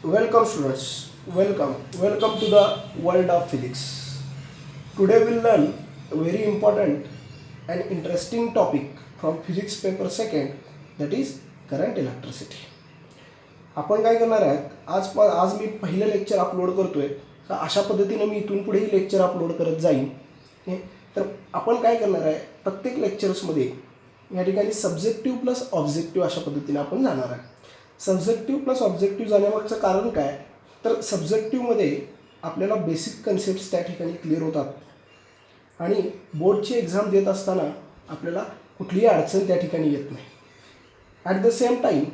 Welcome students, welcome to the world of physics. Today we'll learn a very important and interesting topic from physics paper second, that is current electricity. आपण काय करणार आहे, आज मी पहिलं lecture upload करतोय. तर अशा पद्धतीने मी इथून पुढेही लेक्चर अपलोड करत जाईन. तर आपण काय करणार आहे, प्रत्येक लेक्चर्समध्ये या ठिकाणी सब्जेक्टिव्ह प्लस ऑब्जेक्टिव्ह अशा पद्धतीने आपण जाणार आहे. सब्जेक्टिव्ह प्लस ऑब्जेक्टिव्ह जाण्यामागचं कारण काय, तर सब्जेक्टिव्हमध्ये आपल्याला बेसिक कन्सेप्ट्स त्या ठिकाणी क्लिअर होतात आणि बोर्डची एक्झाम देत असताना आपल्याला कुठलीही अडचण त्या ठिकाणी येत नाही. ॲट द सेम टाईम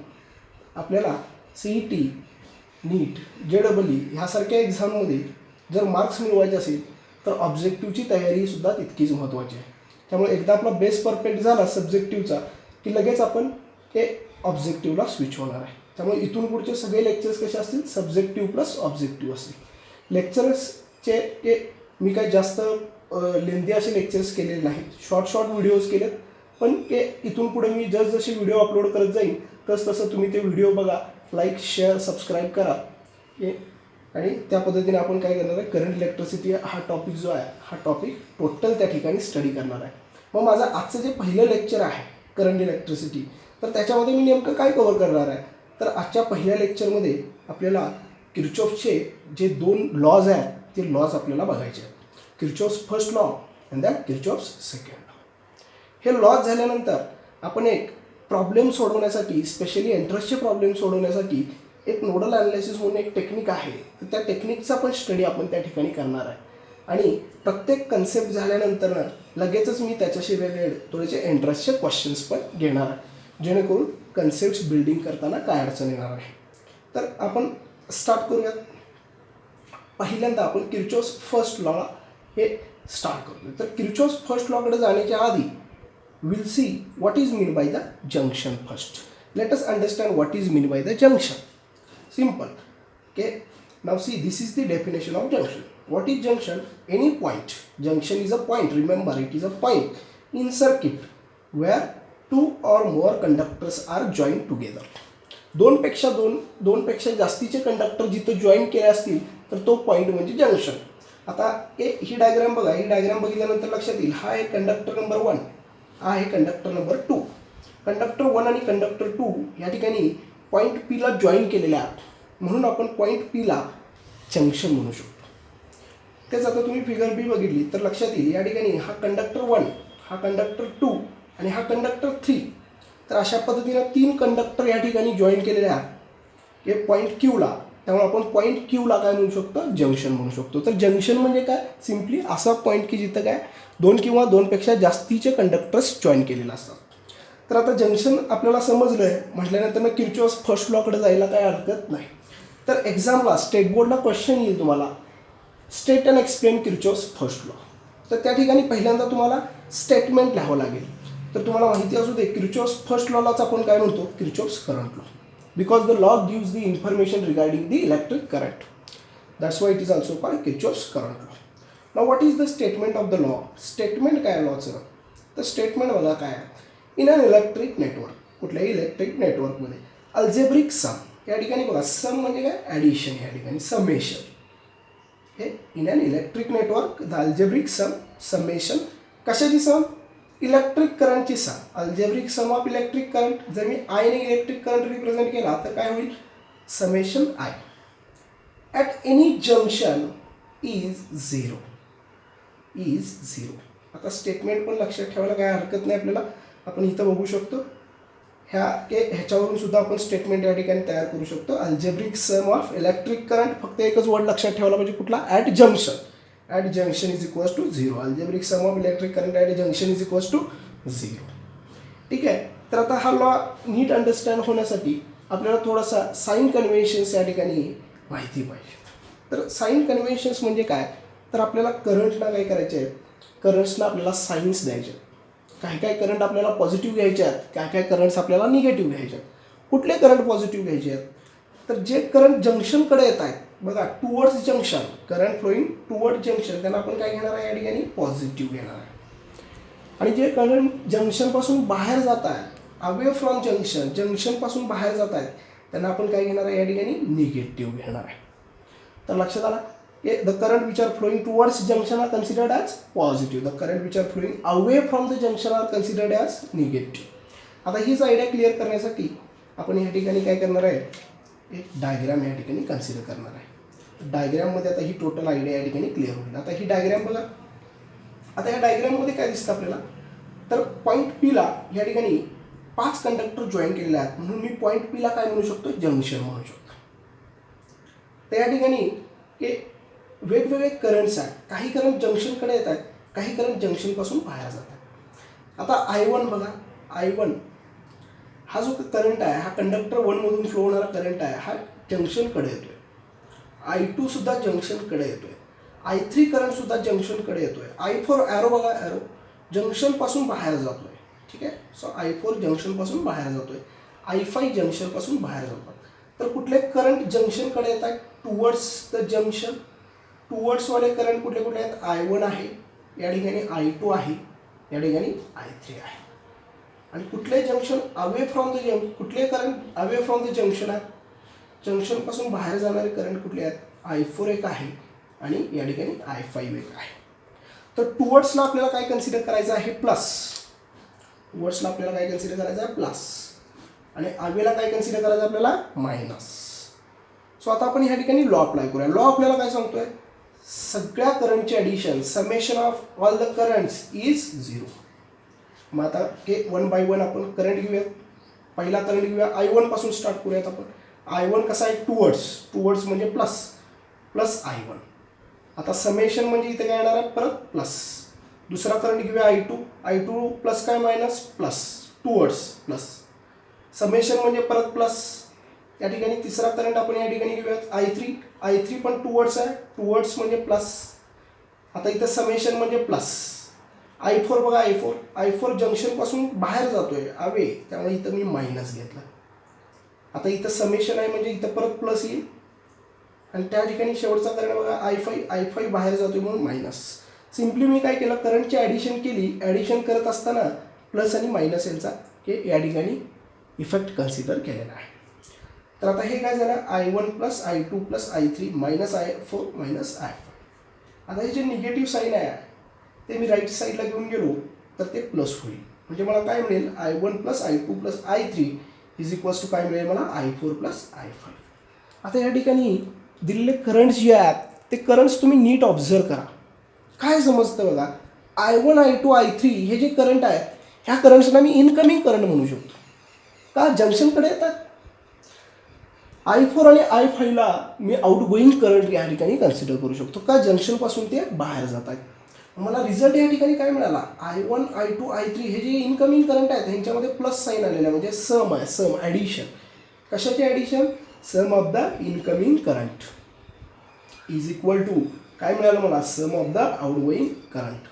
आपल्याला CET, नीट, JEE ह्यासारख्या एक्झाममध्ये जर मार्क्स मिळवायचे असेल तर ऑब्जेक्टिव्हची तयारीसुद्धा तितकीच महत्त्वाची आहे. त्यामुळे एकदा आपला बेस परफेक्ट झाला सब्जेक्टिव्हचा की लगेच आपण ते ऑब्जेक्टिव्हला स्विच होणार आहे. त्यामुळे इथून पुढचे सगळे लेक्चर्स कसे असतील, सब्जेक्टिव्ह प्लस ऑब्जेक्टिव्ह असतील. लेक्चर्सचे ते मी काय जास्त लेंदी असे लेक्चर्स केलेले नाहीत, शॉर्ट व्हिडिओज केलेत. पण ते इथून पुढे मी जसे व्हिडिओ अपलोड करत जाईन तसं तुम्ही ते व्हिडिओ बघा, लाईक, शेअर, सबस्क्राईब करा. आणि त्या पद्धतीने आपण काय करणार आहे, करंट इलेक्ट्रिसिटी हा टॉपिक जो आहे हा टॉपिक टोटल त्या ठिकाणी स्टडी करणार आहे. मग माझं आजचं जे पहिलं लेक्चर आहे करंट इलेक्ट्रिसिटी, तर त्याच्यामध्ये मी नेमकं काय कव्हर करणार आहे, तर आजच्या पहिल्या लेक्चरमध्ये आपल्याला किर्चॉफचे जे 2 लॉज आहेत ते लॉज आपल्याला बघायचे आहेत. Kirchhoff's first law and then Kirchhoff's second law. हे लॉज झाल्यानंतर आपण एक प्रॉब्लेम सोडवण्यासाठी, स्पेशली इंटरेस्टचे प्रॉब्लेम सोडवण्यासाठी एक नोडल ॲनालिसिस म्हणून एक टेक्निक आहे, तर त्या टेक्निकचा पण स्टडी आपण त्या ठिकाणी करणार आहे. आणि प्रत्येक कन्सेप्ट झाल्यानंतर लगेचच मी त्याच्याशी रिलेटेड थोडेसे इंटरेस्टचे क्वेश्चन्स पण घेणार आहे, जेणेकरून कन्सेप्ट्स बिल्डिंग करताना काय अडचण येणार आहे. तर आपण स्टार्ट करूयात. पहिल्यांदा आपण किर्चॉफ्स फर्स्ट लॉ हे स्टार्ट करूया. तर किर्चॉफ्स फर्स्ट लॉकडे जाण्याच्या आधी we'll see what is meant by the junction first. Let us understand what is meant by the junction. Simple. Okay. Now see, this is the definition of junction. What is junction? Any point. Junction is a point. Remember, it is a point in circuit where 2 or more conductors are joined together. दोनपेक्षा जास्तीचे conductor जिथं join केले असतील तर तो point म्हणजे junction. आता ही diagram बघा. ही डायग्राम बघितल्यानंतर लक्षात येईल, हा आहे कंडक्टर नंबर 1, हा आहे कंडक्टर नंबर 2. कंडक्टर 1 आणि कंडक्टर 2 या ठिकाणी पॉईंट Pला जॉईन केलेल्या आहेत, म्हणून आपण पॉईंट Pला जंक्शन म्हणू शकतो. तेच आता तुम्ही फिगर बी बघितली तर लक्षात येईल, या ठिकाणी हा कंडक्टर 1, हा कंडक्टर 2 आणि हा कंडक्टर 3. तर अशा पद्धतीनं 3 कंडक्टर या ठिकाणी जॉईन केलेले आहेत हे पॉईंट Qला. त्यामुळे आपण पॉईंट Qला काय म्हणू शकतो, जंक्शन म्हणू शकतो. तर जंक्शन म्हणजे काय, सिम्पली असा पॉईंट की जिथं काय 2 किंवा 2पेक्षा जास्तीचे कंडक्टर्स जॉईन केलेले असतात. तर आता जंक्शन आपल्याला समजलं आहे म्हटल्यानंतर किर्चॉफ्स फर्स्ट लॉकडे जायला काय हरकत नाही. तर एक्झामला स्टेट बोर्डला क्वेश्चन येईल तुम्हाला, state and explain Kirchhoff's first law. तर त्या ठिकाणी पहिल्यांदा तुम्हाला स्टेटमेंट लिहावं लागेल. तर तुम्हाला माहिती असू दे, किर्चॉफ्स फर्स्ट लॉलाच आपण काय म्हणतो, Kirchhoff's current law, because the law gives the information regarding the electric current. That's why it is also called Kirchhoff's current law. Now what is the statement of the law? Statement काय लॉचं, तर statement बघा काय, in an electric network, कुठल्याही electric नेटवर्कमध्ये algebraic sum, या ठिकाणी बघा सम म्हणजे काय, ॲडिशन, या ठिकाणी समेशन. हे in an electric network the algebraic sum, summation कशाची सम, इलेक्ट्रिक करंटची sum. Algebraic sum of electric current, जर मी आयने इलेक्ट्रिक करंट रिप्रेझेंट केला तर काय होईल, summation I. At any junction is zero. आता स्टेटमेंट पण लक्षात ठेवायला काय हरकत नाही आपल्याला. आपण इथं बघू शकतो, ह्याच्यावरून सुद्धा आपण स्टेटमेंट या ठिकाणी तयार करू शकतो. Algebraic sum of electric current, फक्त एकच वर्ड लक्षात ठेवायला पाहिजे, कुठला, at junction. At junction is equals to 0. Algebraic sum of electric current at junction is equals to 0. ठीक आहे. तर आता हा लॉ नीट अंडरस्टँड होण्यासाठी आपल्याला थोडासा साईन कन्व्हेन्शन्स या ठिकाणी माहिती पाहिजे. तर साईन कन्व्हेन्शन्स म्हणजे काय, तर आपल्याला करंटला काय करायचे आहेत, करंट्सला आपल्याला साईन्स द्यायचे आहेत. काय करंट आपल्याला पॉझिटिव्ह घ्यायचे आहेत, काय करंट्स आपल्याला निगेटिव्ह घ्यायचे आहेत. कुठले करंट पॉझिटिव्ह घ्यायचे आहेत, तर जे करंट जंक्शनकडे येत आहेत बघा, towards junction, current flowing toward junction, त्यांना आपण काय घेणार आहे, या ठिकाणी पॉझिटिव्ह घेणार आहे. आणि जे करंट जंक्शनपासून बाहेर जात आहेत, अवे फ्रॉम जंक्शन, जंक्शनपासून बाहेर जात आहेत, त्यांना आपण काय घेणार आहे या ठिकाणी निगेटिव्ह घेणार आहे. तर लक्षात आला the current which are flowing towards junction are considered as positive, the current which are flowing away from the junction are considered as negative. आता हीच आयडिया क्लिअर करण्यासाठी आपण या ठिकाणी काय करणार आहे, एक डायग्राम या ठिकाणी कन्सिडर करणार आहे. डायग्राममध्ये आता ही टोटल आयडिया या ठिकाणी क्लिअर होईल. आता ही डायग्राम बघा. आता या डायग्राममध्ये काय दिसतं आपल्याला, तर पॉईंट पीला या ठिकाणी 5 कंडक्टर जॉईन केलेले आहेत, म्हणून मी पॉईंट पीला काय म्हणू शकतो, जंक्शन म्हणू शकतो. तर या ठिकाणी हे वेगवेगळे करंट्स आहेत. काही करंट जंक्शनकडे येत आहेत, काही करंट जंक्शनपासून बाहेर जातात. आता I1 बघा, I1 हा जो करंट आहे, हा कंडक्टर 1मधून फ्लो होणारा करंट आहे, हा जंक्शनकडे येतोय. I2 सुद्धा जंक्शनकडे येतोय. I3 करंटसुद्धा जंक्शनकडे येतोय. I4 ॲरो बघा, ॲरो जंक्शनपासून बाहेर जातोय. ठीक आहे. सो I4 जंक्शनपासून बाहेर जातोय. I5 जंक्शनपासून बाहेर जातात. तर कुठले करंट जंक्शनकडे येत आहेत, टुवर्ड्स द जंक्शन. टुवर्ड्सवाले करंट कुठले कुठले आहेत, I1 आहे, या ठिकाणी I2 आहे, या ठिकाणी I3 आहे. आणि कुठले जंक्शन अवे फ्रॉम द कुठले current away from the junction आहे, जंक्शनपासून बाहेर जाणारे करंट कुठले आहेत, I4 एक आहे आणि या ठिकाणी I5 एक आहे. तर टुवर्ड्सला आपल्याला काय कन्सिडर करायचं आहे, प्लस. टुवर्ड्सला आपल्याला काय कन्सिडर करायचं आहे, प्लस. आणि अवेला काय कन्सिडर करायचं आपल्याला, मायनस. सो आता आपण ह्या ठिकाणी लॉ अप्लाय करूया. लॉ आपल्याला काय सांगतोय, सगळ्या करंटचे addition summation of all the currents is 0. मग आता हे 1 बाय 1 आपण करंट घेऊयात. पहिला करंट घेऊया, I1 पासून स्टार्ट करूयात आपण. I1 कसा आहे, टुवर्ड्स म्हणजे प्लस, प्लस I1. आता समेशन म्हणजे इथे काय येणार आहे, परत प्लस. दुसरा करंट घेऊया I2 प्लस काय, minus, plus, towards plus. Summation म्हणजे परत प्लस. या ठिकाणी तिसरा करंट आपण या ठिकाणी घेऊयात I3 पण टुवर्ड्स आहे, टुवर्ड्स म्हणजे प्लस. आता इथं समेशन म्हणजे प्लस. I4 बघा, I4 जंक्शनपासून बाहेर जातोय, अवे, त्यामुळे इथं मी मायनस घेतलं. आता इथं समेशन आहे म्हणजे इथं परत प्लस येईल. आणि त्या ठिकाणी शेवटचा करंट बघा, I5 बाहेर जातोय म्हणून मायनस. सिम्पली मी काय केलं, करंटची ॲडिशन केली. ॲडिशन करत असताना प्लस आणि मायनस यांचा हे या ठिकाणी इफेक्ट कन्सिडर केलेला आहे. तर आता हे काय झालं, I1 plus I2 plus I3 minus I4 minus I5. आता हे जे निगेटिव्ह साईन आहे ते मी राईट साईडला घेऊन गेलो तर ते प्लस होईल. म्हणजे मला काय मिळेल, I1 plus I2 plus I3 is equals to काय मिळेल मला, I4 प्लस I5. आता या ठिकाणी दिलेले करंट्स जे आहेत ते करंट्स तुम्ही नीट ऑब्झर्व करा. काय समजतं बघा, I1 I2 I3 हे जे करंट आहेत, ह्या करंट्सला मी इनकमिंग करंट म्हणू शकतो. का, जंक्शनकडे येतात. I4 आणि I5ला मी आउटगोईंग करंट या ठिकाणी कन्सिडर करू शकतो. का, जंक्शनपासून ते बाहेर जात आहेत. मला रिझल्ट या ठिकाणी काय मिळाला, I1 I2 I3 हे जे इनकमिंग करंट आहेत ह्यांच्यामध्ये प्लस साईन आलेलं आहे, म्हणजे सम आहे, सम ॲडिशन. कशाचे addition, sum of the incoming current is equal to काय मिळालं मला, sum of the outgoing current.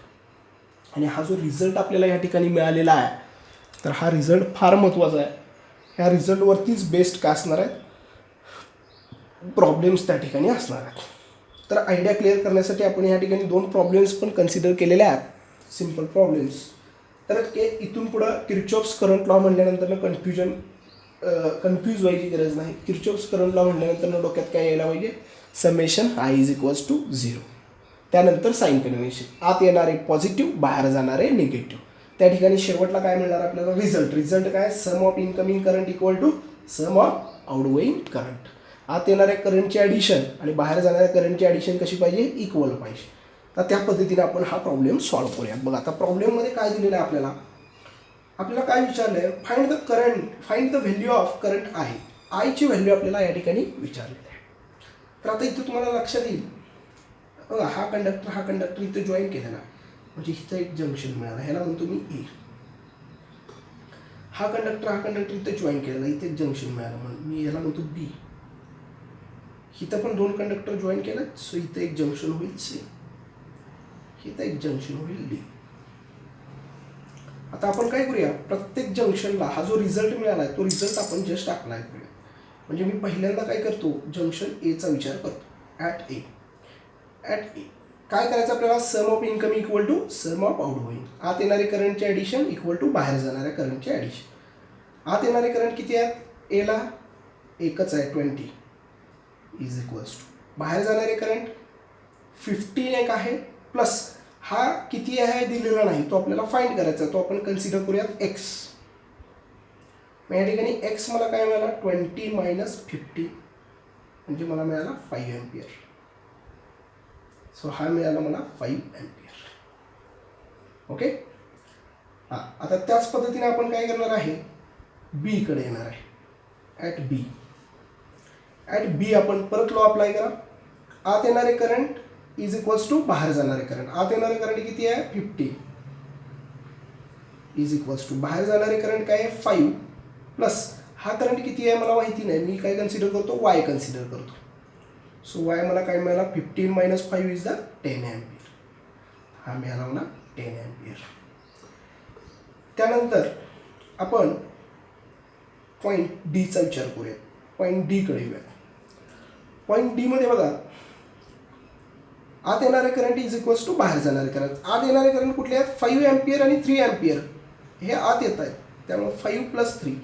आणि हा जो रिझल्ट आपल्याला या ठिकाणी मिळालेला आहे, तर हा रिझल्ट फार महत्त्वाचा आहे. ह्या रिझल्टवरतीच बेस्ड काय असणार आहेत, प्रॉब्लेम्स त्या ठिकाणी असणार आहेत. तर आयडिया क्लिअर करण्यासाठी आपण या ठिकाणी 2 प्रॉब्लेम्स पण कन्सिडर केलेले आहेत, सिम्पल प्रॉब्लेम्स. तर इथून पुढं किर्चॉफ्स करंट लॉ म्हटल्यानंतर कन्फ्यूज व्हायची गरज नाही. किर्चॉफ्स करंट लॉ म्हटल्यानंतर डोक्यात काय यायला पाहिजे, summation I is equals to 0. त्यानंतर साईन कन्व्हेन्शन, आत येणारे पॉझिटिव्ह, बाहेर जाणारे निगेटिव्ह. त्या ठिकाणी शेवटला काय मिळणार आपल्याला, रिझल्ट काय, sum of incoming current equal to sum of outgoing current. आत येणाऱ्या करंटची ॲडिशन आणि बाहेर जाणाऱ्या करंटची ॲडिशन कशी पाहिजे, इक्वल पाहिजे. तर त्या पद्धतीने आपण हा प्रॉब्लेम सॉल्व्ह करूया. बघा आता प्रॉब्लेममध्ये काय दिलेलं आहे आपल्याला काय विचारलं आहे, find the value of current I ची व्हॅल्यू आपल्याला या ठिकाणी विचारलेली आहे. तर आता इथं तुम्हाला लक्षात येईल, बघा हा कंडक्टर इथं जॉईन केलेला म्हणजे इथं एक जंक्शन मिळालं, ह्याला म्हणतो मी ए. हा कंडक्टर इथं जॉईन केलेला, इथे एक जंक्शन मिळालं म्हणून मी याला म्हणतो बी. इथं पण 2 कंडक्टर जॉईन केलं, सो इथं एक जंक्शन होईल सी, इथं एक जंक्शन होईल डी. आता आपण काय करूया, प्रत्येक जंक्शनला हा जो रिझल्ट मिळाला आहे तो रिझल्ट आपण जस्ट अप्लाय करूया. म्हणजे मी पहिल्यांदा काय करतो, जंक्शन एचा विचार करतो, ॲट ए काय करायचं आपल्याला, sum of income equal to sum of outgoing. आत येणारे करंटचे ॲडिशन इक्वल टू बाहेर जाणाऱ्या करंटचे ॲडिशन. आत येणारे करंट किती आहेत, एला एकच आहे 20 इज इक्वल्स टू बाहेर जाणारे करंट 15 एक आहे प्लस हा किती आहे दिलेला नाही, तो आपल्याला फाइंड करायचा, तो आपण कन्सिडर करूयात एक्स. मग या ठिकाणी एक्स मला काय मिळाला 20 मायनस 50 म्हणजे मला मिळाला 5 एम्पियर. सो हा मिळाला मला 5 एम्पियर. ओके. हां, आता त्याच पद्धतीने आपण काय करणार आहे, बी कडे येणार आहे. ॲट बी आपण परत लॉ अप्लाय करा. आत येणारे करंट इज इक्वल्स टू बाहेर जाणारे करंट. आत येणारे करंट किती आहे 50 इज इक्वल्स टू बाहेर जाणारे करंट काय आहे 5 प्लस हा करंट किती आहे मला माहिती नाही, मी काय कन्सिडर करतो वाय कन्सिडर करतो. सो वाय मला काय मिळाला 15 मायनस 5 इज द 10 एम्पियर. हा मिळाला मला 10 एम्पियर. त्यानंतर आपण पॉईंट डीचा विचार करूया. पॉईंट डीकडे येऊया. पॉईंट डीमध्ये बघा आत येणारे करंट इज इक्वल्स टू बाहेर जाणारे करंट. आत येणारे करंट कुठले आहेत 5 एम्पियर आणि 3 एम्पियर हे आत येत आहेत, त्यामुळे 5 प्लस 3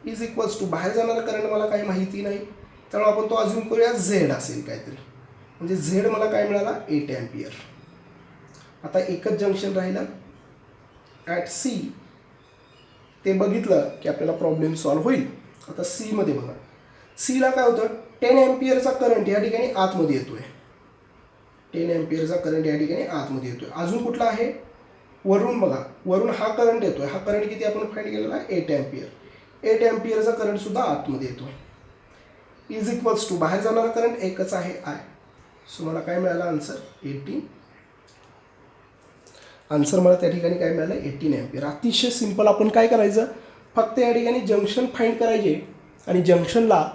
इज इक्वल्स टू बाहेर जाणारा करंट मला काही माहिती नाही, त्यामुळे आपण तो अजून करूया झेड असेल काहीतरी, म्हणजे झेड मला काय मिळाला 8 एम्पियर. आता एकच जंक्शन राहिलं ॲट सी, ते बघितलं की आपल्याला प्रॉब्लेम सॉल्व्ह होईल. आता सीमध्ये बघा, सीला काय होतं 10 एम्पियरचा करंट या ठिकाणी आतमध्ये येतोय. 10 एम्पियरचा करंट या ठिकाणी आतमध्ये येतोय. अजून कुठला आहे वरून बघा, वरून हा करंट येतोय. हा करंट किती आपण फाइंड केलेला आहे 8 एम्पियर. 8 एम्पियरचा करंट सुद्धा आतमध्ये येतोय. इज इक्वल्स टू बाहेर जाणारा करंट एकच आहे आय. सो मला काय मिळाला आन्सर 18. आन्सर मला त्या ठिकाणी काय मिळालं 18 एम्पियर. अतिशय सिंपल. आपण काय करायचं फक्त या ठिकाणी जंक्शन फाइंड करायचे आणि जंक्शनला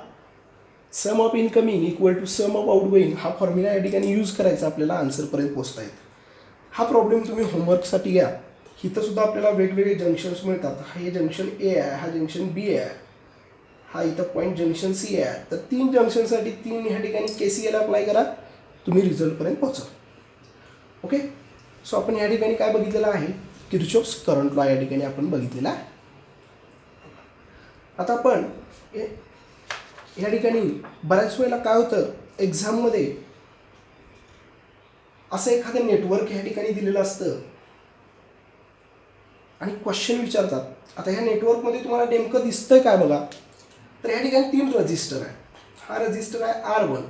sum of incoming equal to sum of outgoing हा फॉर्म्युला या ठिकाणी यूज करायचा, आपल्याला आन्सरपर्यंत पोहोचता येतं. हा प्रॉब्लेम तुम्ही होमवर्कसाठी घ्या. इथं सुद्धा आपल्याला वेगवेगळे जंक्शन्स मिळतात. हे जंक्शन ए आहे, हा जंक्शन बी आहे, हा इथं पॉईंट जंक्शन सी आहे. तर 3 जंक्शनसाठी 3 ह्या ठिकाणी KCL अप्लाय करा, तुम्ही रिझल्टपर्यंत पोहोचा. ओके. सो आपण या ठिकाणी काय बघितलेलं आहे किर्चॉफ्स करंट लॉ या ठिकाणी आपण बघितलेला आहे. आता आपण या ठिकाणी बऱ्याच वेळेला काय होतं एक्झाममध्ये असं एखादं नेटवर्क ह्या ठिकाणी दिलेलं असतं आणि क्वेश्चन विचारतात. आता ह्या नेटवर्कमध्ये तुम्हाला नेमकं दिसतंय काय बघा, तर ह्या ठिकाणी 3 रजिस्टर आहे. हा रजिस्टर आहे R1,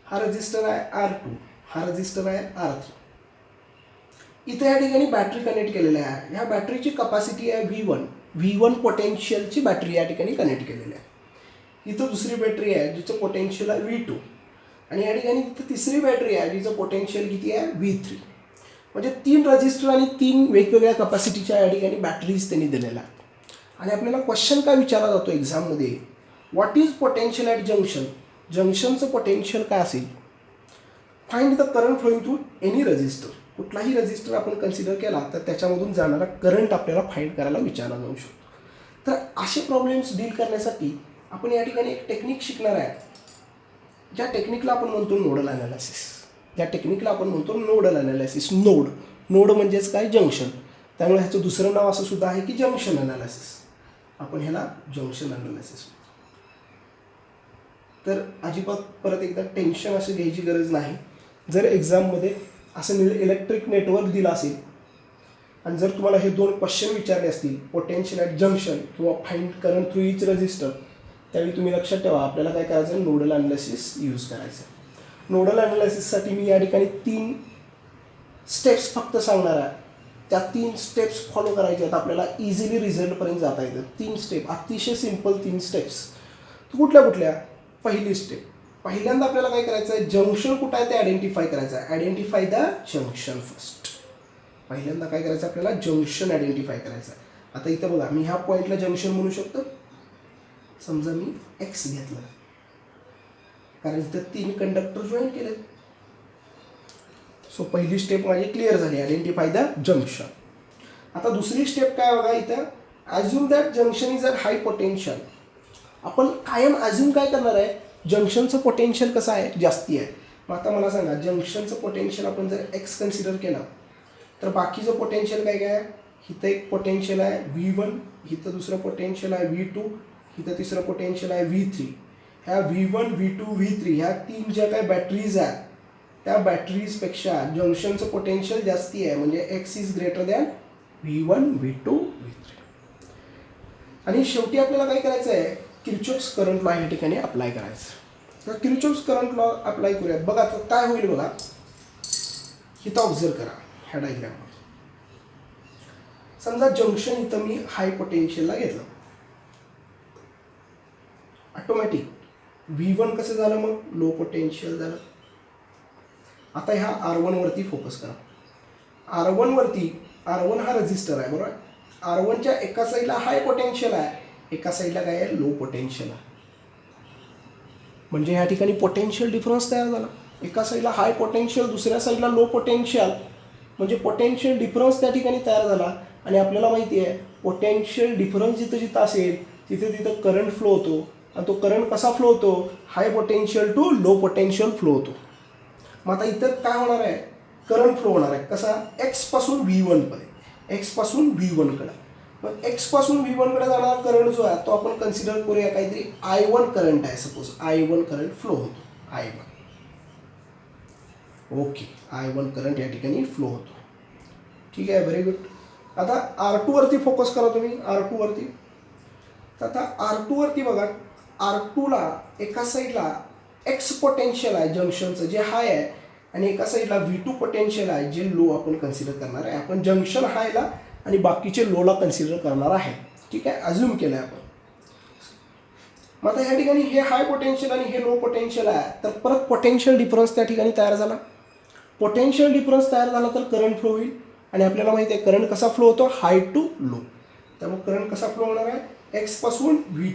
हा रजिस्टर आहे R2, हा रजिस्टर आहे R3. इथे या ठिकाणी बॅटरी कनेक्ट केलेली आहे. ह्या बॅटरीची कपॅसिटी आहे V1 पोटेन्शियलची बॅटरी या ठिकाणी कनेक्ट केलेली आहे. इथं दुसरी बॅटरी आहे जिचं पोटेन्शियल आहे V2 आणि या ठिकाणी इथं तिसरी बॅटरी आहे जिचं पोटेन्शियल किती आहे V3. म्हणजे 3 रजिस्टर आणि 3 वेगवेगळ्या कपॅसिटीच्या या ठिकाणी बॅटरीज त्यांनी दिलेल्या आहेत. आणि आपल्याला क्वेश्चन काय विचारला जातो एक्झाममध्ये, what is potential at junction. जंक्शनचं पोटेन्शियल काय असेल, find the current flowing through any resistor. कुठलाही रजिस्टर आपण कन्सिडर केला तर त्याच्यामधून जाणारा करंट आपल्याला फाइंड करायला विचारला जाऊ शकतो. तर असे प्रॉब्लेम्स डील करण्यासाठी आपण या ठिकाणी एक टेक्निक शिकणार आहे, ज्या टेक्निकला आपण म्हणतो नोडल ॲनालिसिस. ज्या टेक्निकला आपण म्हणतो नोडल ॲनालिसिस. नोड म्हणजेच काय जंक्शन, त्यामुळे ह्याचं दुसरं नाव असं सुद्धा आहे की जंक्शन ॲनालिसिस. आपण ह्याला जंक्शन ॲनालिसिस. तर अजिबात परत एकदा टेन्शन असं घ्यायची गरज नाही. जर एक्झाममध्ये असं इलेक्ट्रिक नेटवर्क दिलं असेल आणि जर तुम्हाला हे 2 क्वेश्चन विचारले असतील पोटेन्शियल ॲट जंक्शन किंवा फाइंड करंट थ्रू इच रजिस्टर, त्यावेळी तुम्ही लक्षात ठेवा आपल्याला काय करायचं आहे नोडल ॲनालिसिस यूज करायचं आहे. नोडल ॲनालिसिससाठी मी या ठिकाणी 3 स्टेप्स फक्त सांगणार आहे. त्या 3 स्टेप्स फॉलो करायच्या आहेत, आपल्याला इझिली रिझल्टपर्यंत जाता येतं. 3 स्टेप अतिशय सिम्पल 3 स्टेप्स. कुठल्या कुठल्या. पहिली स्टेप, पहिल्यांदा आपल्याला काय करायचं आहे जंक्शन कुठं आहे ते आयडेंटिफाय करायचं आहे. Identify the junction first. पहिल्यांदा काय करायचं आपल्याला जंक्शन आयडेंटिफाय करायचं आहे. आता इथं बघा मी ह्या पॉईंटला जंक्शन म्हणू शकतो. समजा मी X घेतलं कारण इथं 3 कंडक्टर जॉईन केले. सो पहिली स्टेप माझी क्लिअर झाली, आयडेंटिफाय द जंक्शन. आता दुसरी स्टेप काय बघा इथं, assume that junction is at high potential. आपण कायम ॲज्युम काय करणार आहे जंक्शनचं पोटेन्शियल कसं आहे जास्ती आहे. मग आता मला सांगा जंक्शनचं पोटेन्शियल आपण जर X कन्सिडर केला तर बाकीचं पोटेन्शियल काय काय आहे. इथं एक पोटेन्शियल आहे V1, इथं दुसरं पोटेन्शियल आहे V2, इथं तिसरं पोटेन्शियल आहे V3. ह्या V1, V2, V3 ह्या 3 ज्या काही बॅटरीज आहेत त्या बॅटरीजपेक्षा जंक्शनचं पोटेन्शियल जास्ती आहे, म्हणजे X is greater than V1, V2, V3. आणि शेवटी आपल्याला काय करायचं आहे, किर्चॉफ्स करंट लॉ या ठिकाणी अप्लाय करायचं. तर किर्चॉफ्स करंट लॉ अप्लाय करूयात. बघा तर काय होईल बघा, इथं ऑब्झर्व करा ह्या डायग्राममध्ये. समजा जंक्शन इथं मी हाय पोटेन्शियलला घेतलं, ऑटोमॅटिक V1 कसं झालं, मग लो पोटेन्शियल झालं. आता ह्या R1 वरती फोकस करा. R1 हा रजिस्टर आहे बरोबर. R1च्या एका साईडला हाय पोटेन्शियल आहे, एका साईडला काय आहे, लो पोटेन्शियल आहे. म्हणजे ह्या ठिकाणी पोटेन्शियल डिफरन्स तयार झाला. एका साईडला हाय पोटेन्शियल, दुसऱ्या साईडला लो पोटेन्शियल, म्हणजे पोटेन्शियल डिफरन्स त्या ठिकाणी तयार झाला. आणि आपल्याला माहिती आहे पोटेन्शियल डिफरन्स जिथं असेल तिथं करंट फ्लो होतो. आणि तो करंट कसा फ्लो होतो, high potential to low potential flow होतो. मग आता इथं काय होणार आहे, करंट फ्लो होणार आहे कसा, X पासून V1 कडे, X पासून V1 कडे. मग X पासून V1 कडे जाणारा करंट जो आहे तो आपण कन्सिडर करूया काहीतरी I1 करंट आहे. सपोज I1 करंट फ्लो होतो, I1. ओके, I1 करंट या ठिकाणी फ्लो होतो. ठीक आहे, व्हेरी गुड. आता R2 वरती फोकस करा तुम्ही, R2 वरती. तर आता R2 वरती बघा, R2ला एका साईडला X पोटेन्शियल आहे जंक्शनचं जे हाय आहे, आणि एका साईडला V2 पोटेन्शियल आहे जे लो आपण कन्सिडर करणार आहे. आपण जंक्शन हायला आणि बाकीचे लोला कन्सिडर करणार आहे. ठीक आहे, अज्युम केलं आहे आपण. मग आता ह्या ठिकाणी हे हाय पोटेन्शियल आणि हे लो पोटेन्शियल आहे, तर परत पोटेन्शियल डिफरन्स त्या ठिकाणी तयार झाला. पोटेन्शियल डिफरन्स तयार झाला तर करंट फ्लो होईल. आणि आपल्याला माहिती आहे करंट कसा फ्लो होतो, हाय टू लो. त्यामुळे करंट कसा फ्लो होणार आहे, X पासून V2